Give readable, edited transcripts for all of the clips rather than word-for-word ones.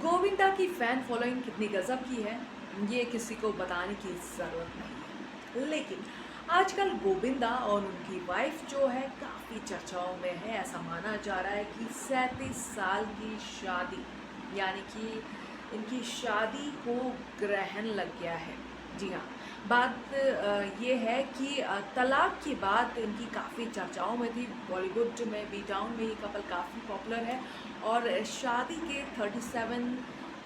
गोविंदा की fan following कितनी गज़ब की है, ये किसी को बताने की ज़रूरत नहीं है। लेकिन आजकल गोविंदा और उनकी वाइफ़ जो है काफ़ी चर्चाओं में है। ऐसा माना जा रहा है कि 37 साल की शादी, यानी कि इनकी शादी को ग्रहण लग गया है। जी हाँ, बात ये है कि तलाक की बात इनकी काफ़ी चर्चाओं में थी। बॉलीवुड में, बी टाउन में ये कपल काफ़ी पॉपुलर है और शादी के 37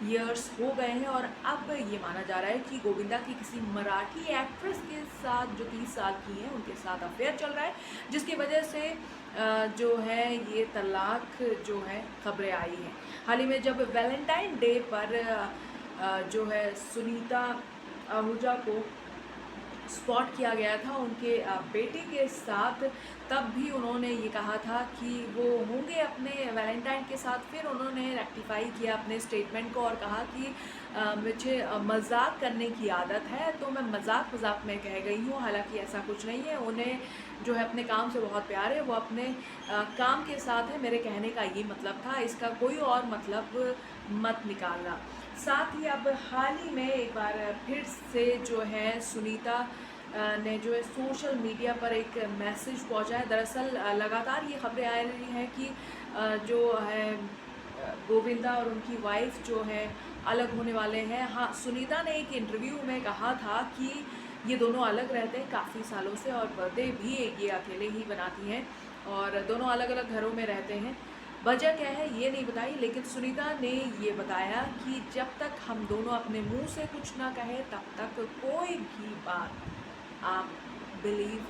इयर्स हो गए हैं और अब ये माना जा रहा है कि गोविंदा की किसी मराठी एक्ट्रेस के साथ जो 30 साल की हैं उनके साथ अफेयर चल रहा है, जिसकी वजह से जो है ये तलाक जो है खबरें आई हैं। हाल ही में जब वैलेंटाइन डे पर जो है सुनीता आहूजा को स्पॉट किया गया था उनके बेटे के साथ, तब भी उन्होंने ये कहा था कि वो होंगे अपने वैलेंटाइन के साथ। फिर उन्होंने रेक्टिफाई किया अपने स्टेटमेंट को और कहा कि मुझे मज़ाक करने की आदत है, तो मैं मज़ाक में कह गई हूँ, हालांकि ऐसा कुछ नहीं है। उन्हें जो है अपने काम से बहुत प्यार है, वो अपने काम के साथ है। मेरे कहने का ये मतलब था, इसका कोई और मतलब मत निकालना। साथ ही अब हाल ही में एक बार फिर से जो है सुनीता ने जो है सोशल मीडिया पर एक मैसेज पहुंचा है। दरअसल लगातार ये खबरें आ रही हैं कि जो है गोविंदा और उनकी वाइफ जो है अलग होने वाले हैं। हाँ, सुनीता ने एक इंटरव्यू में कहा था कि ये दोनों अलग रहते हैं काफ़ी सालों से और बर्थडे भी ये अकेले ही बनाती हैं और दोनों अलग अलग घरों में रहते हैं। वजह क्या है ये नहीं बताई, लेकिन सुनीता ने ये बताया कि जब तक हम दोनों अपने मुंह से कुछ ना कहें तब तक कोई भी बात आप बिलीव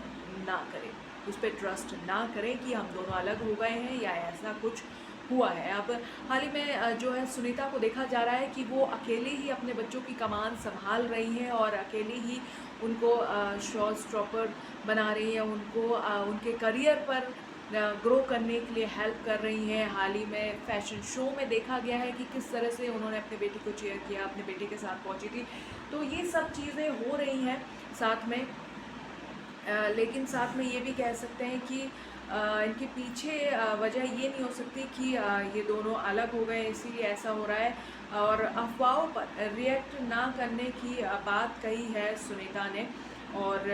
ना करें, उस पर ट्रस्ट ना करें कि हम दोनों अलग हो गए हैं या ऐसा कुछ हुआ है। अब हाल ही में जो है सुनीता को देखा जा रहा है कि वो अकेले ही अपने बच्चों की कमान संभाल रही हैं और अकेले ही उनको शो स्टॉपर बना रही हैं, उनको उनके करियर पर ग्रो करने के लिए हेल्प कर रही हैं। हाल ही में फैशन शो में देखा गया है कि किस तरह से उन्होंने अपने बेटे को चेयर किया, अपने बेटे के साथ पहुंची थी। तो ये सब चीज़ें हो रही हैं साथ में। लेकिन साथ में ये भी कह सकते हैं कि इनके पीछे वजह ये नहीं हो सकती कि ये दोनों अलग हो गए इसीलिए ऐसा हो रहा है। और अफवाहों पर रिएक्ट ना करने की बात कही है सुनीता ने। और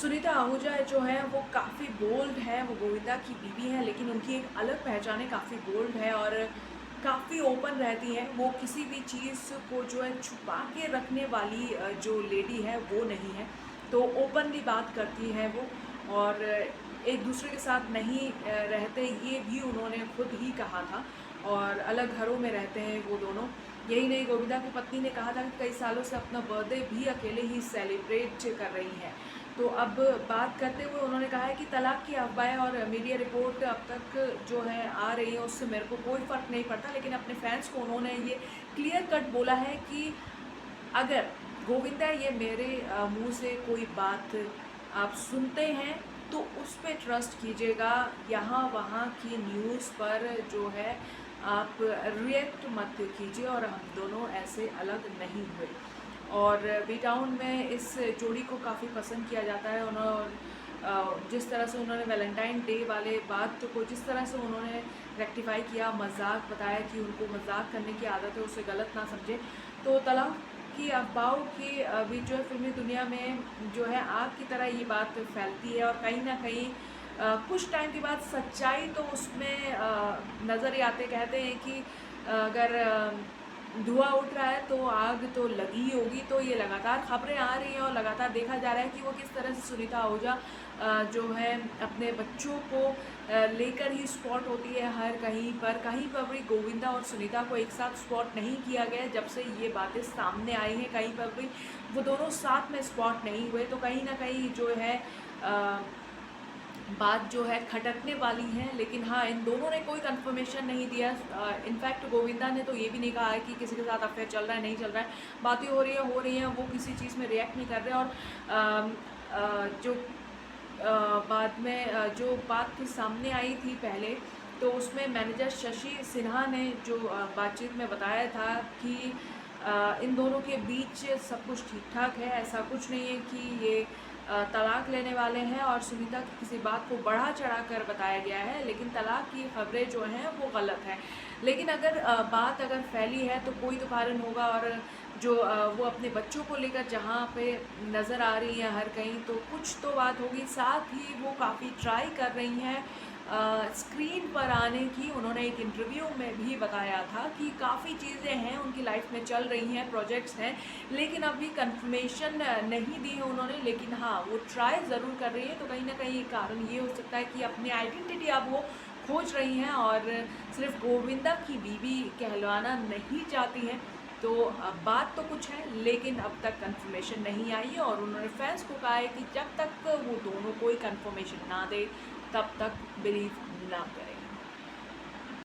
सुनीता आहूजा जो है वो काफ़ी बोल्ड है, वो गोविंदा की बीवी है, लेकिन उनकी एक अलग पहचान है, काफ़ी बोल्ड है और काफ़ी ओपन रहती हैं। वो किसी भी चीज़ को जो है छुपा के रखने वाली जो लेडी है वो नहीं है, तो ओपनली बात करती है वो। और एक दूसरे के साथ नहीं रहते, ये भी उन्होंने खुद ही कहा था और अलग घरों में रहते हैं वो दोनों। यही नहीं, गोविंदा की पत्नी ने कहा था कि कई सालों से अपना बर्थडे भी अकेले ही सेलिब्रेट कर रही हैं। तो अब बात करते हुए उन्होंने कहा है कि तलाक की अफवाहें और मीडिया रिपोर्ट अब तक जो है आ रही है उससे मेरे को कोई फ़र्क नहीं पड़ता, लेकिन अपने फैंस को उन्होंने ये क्लियर कट बोला है कि अगर गोविंदा ये मेरे मुंह से कोई बात आप सुनते हैं तो उस पे ट्रस्ट कीजिएगा, यहाँ वहाँ की न्यूज़ पर जो है आप रिएक्ट मत कीजिए। और हम दोनों ऐसे अलग नहीं हुए। और बी टाउन में इस जोड़ी को काफ़ी पसंद किया जाता है। उन्होंने जिस तरह से उन्होंने वैलेंटाइन डे वाले बात को जिस तरह से उन्होंने रेक्टिफाई किया, मजाक बताया कि उनको मजाक करने की आदत है, उसे गलत ना समझे। तो तलाक की अफवाहों की अभी जो है फिल्मी दुनिया में जो है आग की तरह ये बात फैलती है और कहीं ना कहीं कुछ टाइम के बाद सच्चाई तो उसमें नज़र ही आते। कहते हैं कि अगर धुआं उठ रहा है तो आग तो लगी ही होगी। तो ये लगातार खबरें आ रही हैं और लगातार देखा जा रहा है कि वो किस तरह से सुनीता आहूजा जो है अपने बच्चों को लेकर ही स्पॉट होती है हर कहीं पर भी गोविंदा और सुनीता को एक साथ स्पॉट नहीं किया गया। जब से ये बातें सामने आई हैं कहीं पर भी वो दोनों साथ में स्पॉट नहीं हुए, तो कहीं ना कहीं जो है बात जो है खटकने वाली है। लेकिन हाँ, इन दोनों ने कोई कंफर्मेशन नहीं दिया। इनफैक्ट गोविंदा ने तो ये भी नहीं कहा है कि किसी के साथ अफेयर चल रहा है नहीं चल रहा है। बातें हो रही हैं, वो किसी चीज़ में रिएक्ट नहीं कर रहे। और जो बाद में जो बात थी सामने आई थी पहले, तो उसमें मैनेजर शशि सिन्हा ने जो बातचीत में बताया था कि इन दोनों के बीच सब कुछ ठीक ठाक है, ऐसा कुछ नहीं है कि ये तलाक लेने वाले हैं और सुनीता की किसी बात को बढ़ा चढ़ा कर बताया गया है, लेकिन तलाक की खबरें जो हैं वो गलत हैं। लेकिन अगर बात अगर फैली है तो कोई तो कारण होगा, और जो वो अपने बच्चों को लेकर जहाँ पे नज़र आ रही है हर कहीं, तो कुछ तो बात होगी। साथ ही वो काफ़ी ट्राई कर रही हैं स्क्रीन पर आने की। उन्होंने एक इंटरव्यू में भी बताया था कि काफ़ी चीज़ें हैं उनकी लाइफ में चल रही हैं, प्रोजेक्ट्स हैं, लेकिन अभी कंफर्मेशन नहीं दी है उन्होंने। लेकिन हाँ, वो ट्राई ज़रूर कर रही है। तो कहीं ना कहीं एक कारण ये हो सकता है कि अपनी आइडेंटिटी अब वो खोज रही हैं और सिर्फ गोविंदा की बीवी कहलवाना नहीं चाहती हैं। तो अब बात तो कुछ है, लेकिन अब तक कंफर्मेशन नहीं आई है, और उन्होंने फैंस को कहा है कि जब तक वो दोनों कोई कंफर्मेशन ना दे तब तक बिलीव ना करें।